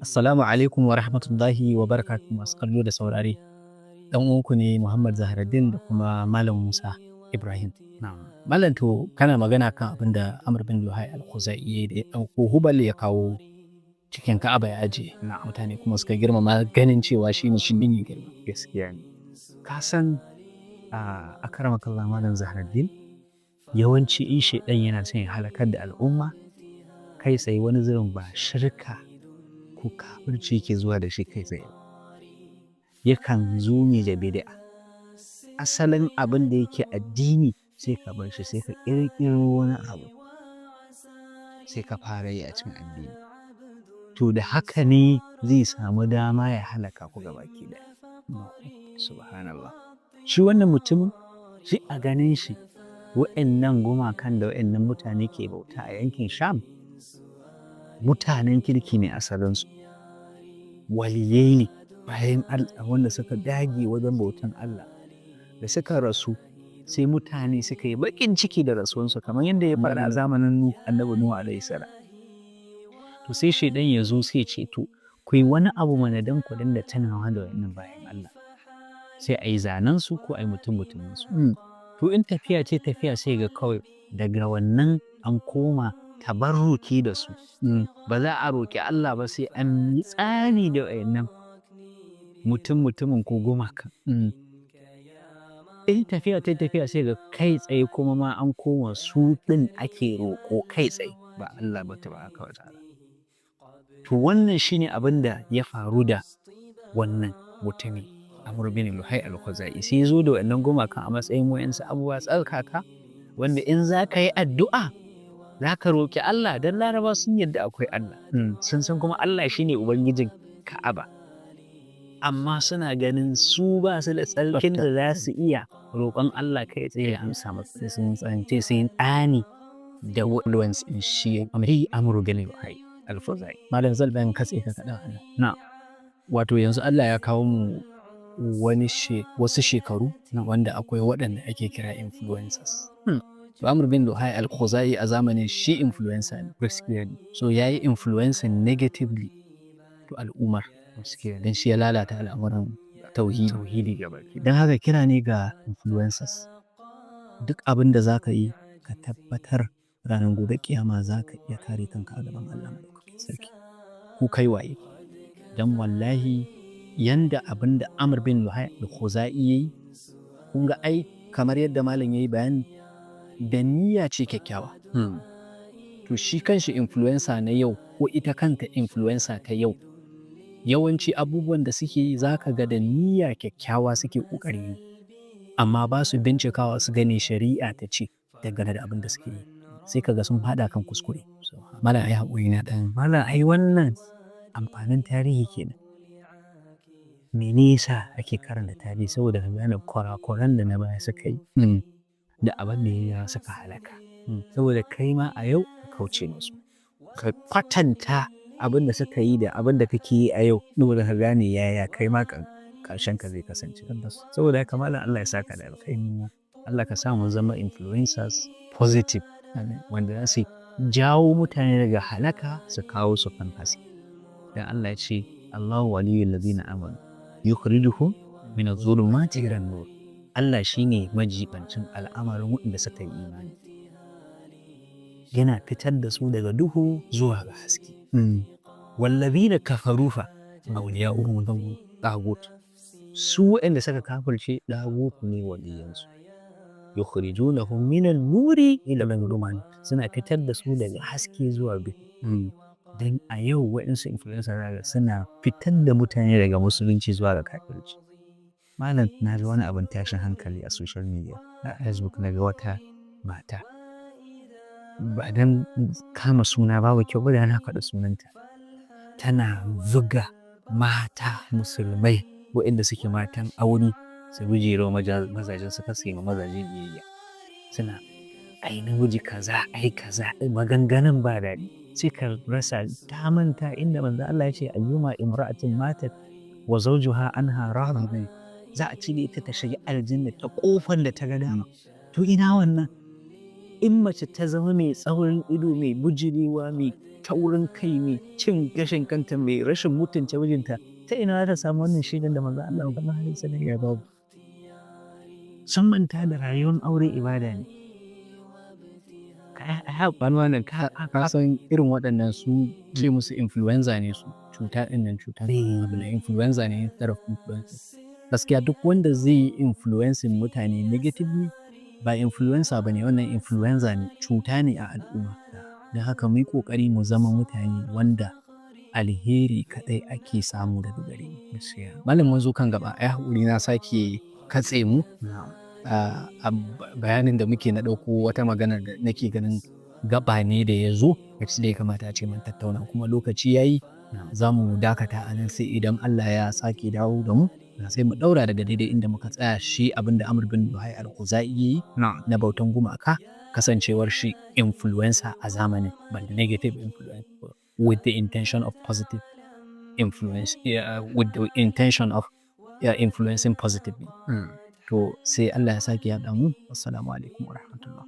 Assalamu alaikum wa rahmatullahi wa barakatuhu masu kallo da saurare. Dan uwanku ne Muhammad Zaharaddin da kuma Malam Musa Ibrahim. Malam to kana magana kan abin da Amr bin Luhay al-Khuzai da ya ɗauko Hubal ya kawo cikin Ka'aba ya aje. Mutane kuma suka girmama ganin cewa shi ne shi ne girma. Gaskiya ne. Ka san a karamakallah Malam Zaharaddin yawanci in Shedan yana son ya halakar da al'umma kai tsaye wani zurin ba shirka ko kafirci yake zuwa da shi kai tsaye. Yakan zo ne da bid'a. Asalin abin da yake addini sai ka bar shi sai ka ƙirƙiro wani abu sai ka fara yi a cikin addini. To da haka ne zai samu dama ya halaka ku gabaki ɗaya. Subhanallah. Shi wannan mutumin shi a ganin shi wa'annan gumakan da wa'annan mutane ke bauta a yankin Sham mutanen kirki ne asalinsu. Waliyai ne bayan Allah wanda suka dage wajen bautan Allah. Da suka rasu sai mutane suka yi baƙin ciki da rasuwansu kamar yadda ya faɗa a zamanin Annabi Nuhu alaihi salam. To sai Shedan ya zo sai ce to ku yi wani abu mana don ku dinga tunawa da wannan bayan Allah. Sai a yi zanen su ko a yi mutumin su. To in tafiya ce tafiya sai ga kawai daga wannan an koma tabarruki da su. Ba za a roƙi Allah ba sai an yi tsari da wayannan mutumin ko gumaka. In tafiya ta tafiya sai ga kai tsaye kuma ma an koma su ɗin ake roƙo kai tsaye ba Allah ba tabaraka wa ta'ala. To wannan shine abin da ya faru da wannan mutumi Amr bin Luhay al-Khuzai sai zo da wannan gumakan a matsayin wayansu abubuwa tsarkaka wanda in za ka yi addu'a za ka roƙi Allah don Laraba sun yadda akwai Allah. Sun san kuma Allah shine Ubangijin Ka'aba. Amma suna ganin su ba su da tsarkin da za su iya roƙon Allah kai tsaye ya amsa masu sai sun tsanci sun ɗani da influence in shi Amr bin Luhay al-Khuzai. Malam Zalban katse ka kaɗan ana. Na. Wato yanzu Allah ya kawo mu wasu shekaru wanda akwai waɗanda ake kira influencers. To Amr bin Luhay al-Khuzai a zamanin shi influencer ne. Gaskiya ne. So ya yi influencing negatively to al'ummar. Gaskiya ne. Don shi ya lalata al'amuran Tauhidi gaba ki. Don haka kira ne ga influencers. Duk abin da za ka yi ka tabbatar ranar gobe kiyama za ka iya kare kanka a gaban Allah Madaukakin Sarki. Ku kai waye. Don wallahi yanda abin da Amr bin Luhay al-Khuzai yayi kun ga ai kamar yadda malam yayi bayani da niyya ce kyakkyawa. To shi kanshi influencer na yau ko ita kanta influencer ta yau yawanci abubuwan da suke yi za ka ga da niyya kyakkyawa suke ƙoƙari yi amma ba su bincikawa su gane shari'a ta ce dangane da abin da suke yi sai ka ga sun haɗa kan kuskure. Malam ai haƙuri na ɗan. Malam ai wannan amfanin tarihi kenan. Me yasa ake karanta tarihi saboda ka gane kurakuran da na baya suka yi da abin da ya suka halaka. Saboda kai ma a yau ka kauce musu. Ka kwatanta abin da suka yi da abin da kake yi a yau saboda ka gane yaya kai ma ƙarshen ka zai kasance. Saboda haka malam Allah ya saka da alkhairi. Allah ka sa mu zama influencers positive wanda za su jawo mutane daga halaka su kawo su kan haske. Dan Allah ya ce Allahu waliyyul ladina amanu yukhrijuhum min adh-dhulumati ila an-nur. Allah shine majibancin al'amarin waɗanda suka yi imani. Yana fitar da su daga duhu zuwa ga haske. Wallazina kafaru fa awliya'uhum taghut. Su waɗanda suka kafirce taghut ne waliyansu. Yukhrijunahum min an-nuri ila al-dhulumat. Suna fitar da su daga haske zuwa duhu. Dan a yau waɗansu influencer suna fitar da mutane daga musulunci zuwa ga kafirci. Malam na ga wani abin tashin hankali a social media. A Facebook na ga wata mata. Ba dan kama suna babu kyau ba da na faɗi sunanta. Tana zuga mata musulmai waɗanda suke matan aure su bujiro mazajen su kasu yi ma mazaje biyayya. Suna ai namiji kaza ai kaza maganganun ba daɗi. Sai ka rasa ta manta inda manzo Allah ya ce ayyuma imra'atin matat wa zawjuha anha radin za a cire ta ta shiga aljanna ta kofar da ta ga dama. To ina wannan in mace ta zama mai tsaurin ido, mai bujirewa, mai taurin kai, mai cin gashin kanta, mai rashin mutunta mijinta, ta ina za ta samu wannan shaidan da manzon Allah sallallahu alaihi wasallam ya bamu? Sun manta da rayuwar aure ibada ne. Wannan ka san irin waɗannan su ce musu influencer ne su, cuta ɗin nan cuta abu na influencer ne instead of influencer. Gaskiya duk wanda zai yi influencing mutane negatively ba influencer ba ne, wannan influencer ne, cuta ne a al'umma. Don haka mu yi ƙoƙari mu zama mutane wanda alheri kaɗai ake samu daga gare mu. Malam mun zo kan gaba, ai haƙuri na sake katse mu. A bayanin da muke na ɗauko wata magana da nake ganin gaba ne da ya zo da ya kamata a ce mun tattauna kuma lokaci ya yi za mu dakata a nan sai idan Allah ya sake dawo da mu sai mu ɗaura daga daidai inda muka tsaya shi abin da Amr bin Luhay al-Khuzai yi na bautan gumaka kasancewar shi influencer a zamanin but negative influence with the intention of positive influence with the intention of influencing positively. To sai Allah ya sake haɗa mu. Assalamu alaikum wa rahmatullah.